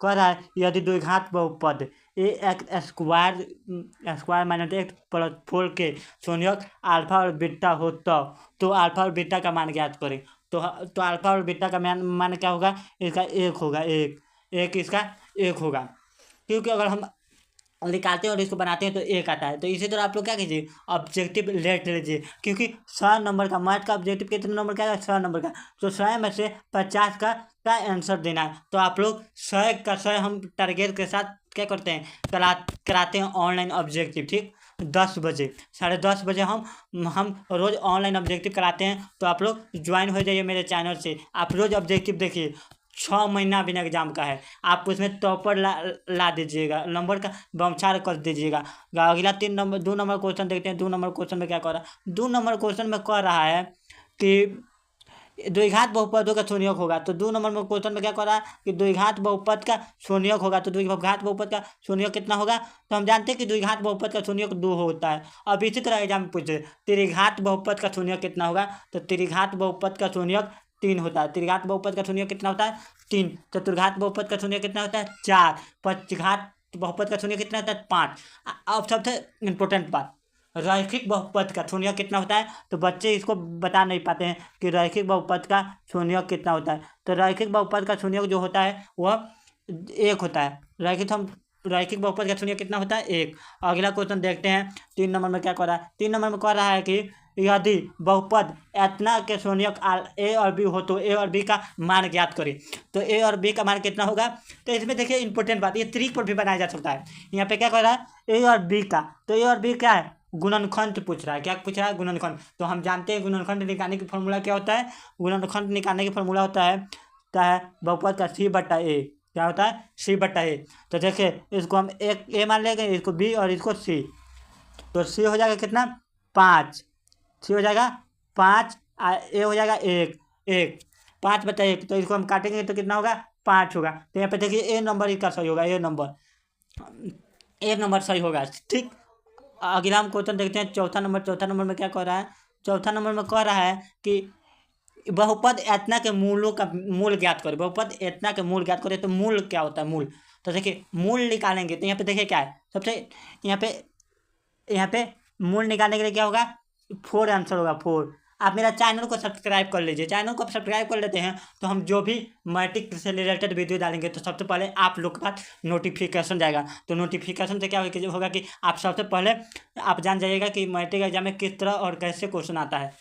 कह रहा है यदि द्विघात बहुपद A x square minus x plus 4 के शून्यक अल्फा और बीटा हो तो अल्फा और बीटा का मान ज्ञात करें। तो अल्फा और बीटा का मान क्या होगा, इसका एक होगा, एक इसका एक होगा, क्योंकि अगर हम निकालते हैं और इसको बनाते हैं तो एक आता है। तो इसी तरह आप लोग क्या कीजिए, ऑब्जेक्टिव लेट लीजिए, क्योंकि 100 नंबर का मैथ का ऑब्जेक्टिव कितने नंबर का है, 100 नंबर का। तो 100 में से 50 का आंसर देना है। तो आप लोग 100 का 100 हम टारगेट के साथ क्या करते हैं, कराते हैं ऑनलाइन ऑब्जेक्टिव। ठीक, 10 बजे 10:30 बजे हम रोज़ ऑनलाइन ऑब्जेक्टिव कराते हैं। तो आप लोग ज्वाइन हो जाइए मेरे चैनल से। आप रोज़ ऑब्जेक्टिव देखिए, 6 महीना बिना एग्जाम का है। आप उसमें टॉपर ला दीजिएगा, नंबर का बमछार कर दीजिएगा। अगला 2 नंबर क्वेश्चन देखते हैं। 2 नंबर क्वेश्चन में क्या कह रहा है, 2 नंबर क्वेश्चन में कह रहा है कि द्विघात बहुपदों का शून्यक होगा। तो 2 नंबर में क्वेश्चन में क्या कह रहा है कि द्विघात बहुपद का शून्यक होगा। तो द्विघात बहुपद का शून्यक कितना होगा, तो हम जानते हैं कि द्विघात बहुपद का शून्यक 2 होता है। अब इसी तरह एग्जाम में पूछे त्रिघात बहुपद का शून्यक कितना होगा, तो त्रिघात बहुपद का शून्यक 3 होता है। त्रिघात बहुपद का शून्यक कितना होता है, 3। चतुर्घात बहुपद का शून्यक कितना होता है, 4। पंचघात बहुपद का शून्यक कितना होता है, 5। अब सबसे इम्पोर्टेंट बात, रैखिक बहुपद का शून्यक कितना होता है। तो बच्चे इसको बता नहीं पाते हैं कि रैखिक बहुपद का शून्यक कितना होता है। तो रैखिक बहुपद का शून्यक जो होता है वह 1 होता है। रैखिक बहुपद का शून्यक कितना होता है, 1। अगला क्वेश्चन देखते हैं। 3 नंबर में क्या कह रहा है, 3 नंबर में कह रहा है कि यदि बहुपद एतना के शून्यक ए और बी हो तो ए और बी का मान ज्ञात करें। तो ए और बी का मान कितना होगा, तो इसमें देखिए इंपॉर्टेंट बात, ये त्रिक पर भी बनाया जा सकता है। यहाँ पे क्या कह रहा है, ए और बी का, तो ए और बी क्या है, गुणनखंड पूछ रहा है। क्या पूछ रहा है, गुणनखंड। तो हम जानते हैं गुणनखंड निकालने की फॉर्मूला क्या होता है, गुणनखंड निकालने की फॉर्मूला होता है बहुपद का C/A। क्या होता है, C/A। तो देखिए इसको हम एक ए मान लेंगे, इसको बी और इसको सी। तो सी हो जाएगा कितना, 5। सी हो जाएगा 5, ए हो जाएगा 1। 5/1। तो इसको हम काटेंगे तो कितना होगा, 5 होगा। तो यहाँ पे देखिए ए नंबर इसका सही होगा, ए नंबर सही होगा। ठीक, अगला हम क्वेश्चन देखते हैं। चौथा नंबर में क्या कह रहा है, चौथा नंबर में कह रहा है कि बहुपद एतना के मूल ज्ञात करें। बहुपद एतना के मूल ज्ञात करें। तो मूल क्या होता है, मूल। तो देखिए मूल निकालेंगे तो यहाँ पे देखिए क्या है, सबसे यहाँ पे मूल निकालने के लिए क्या होगा, 4 आंसर होगा, 4। आप मेरा चैनल को सब्सक्राइब कर लीजिए। चैनल को सब्सक्राइब कर लेते हैं तो हम जो भी मैट्रिक से रिलेटेड वीडियो डालेंगे तो सबसे पहले आप लोग के पास नोटिफिकेशन जाएगा। तो नोटिफिकेशन से क्या होगा कि आप सबसे पहले आप जान जाइएगा कि मैट्रिक एग्जाम में किस तरह और कैसे क्वेश्चन आता है।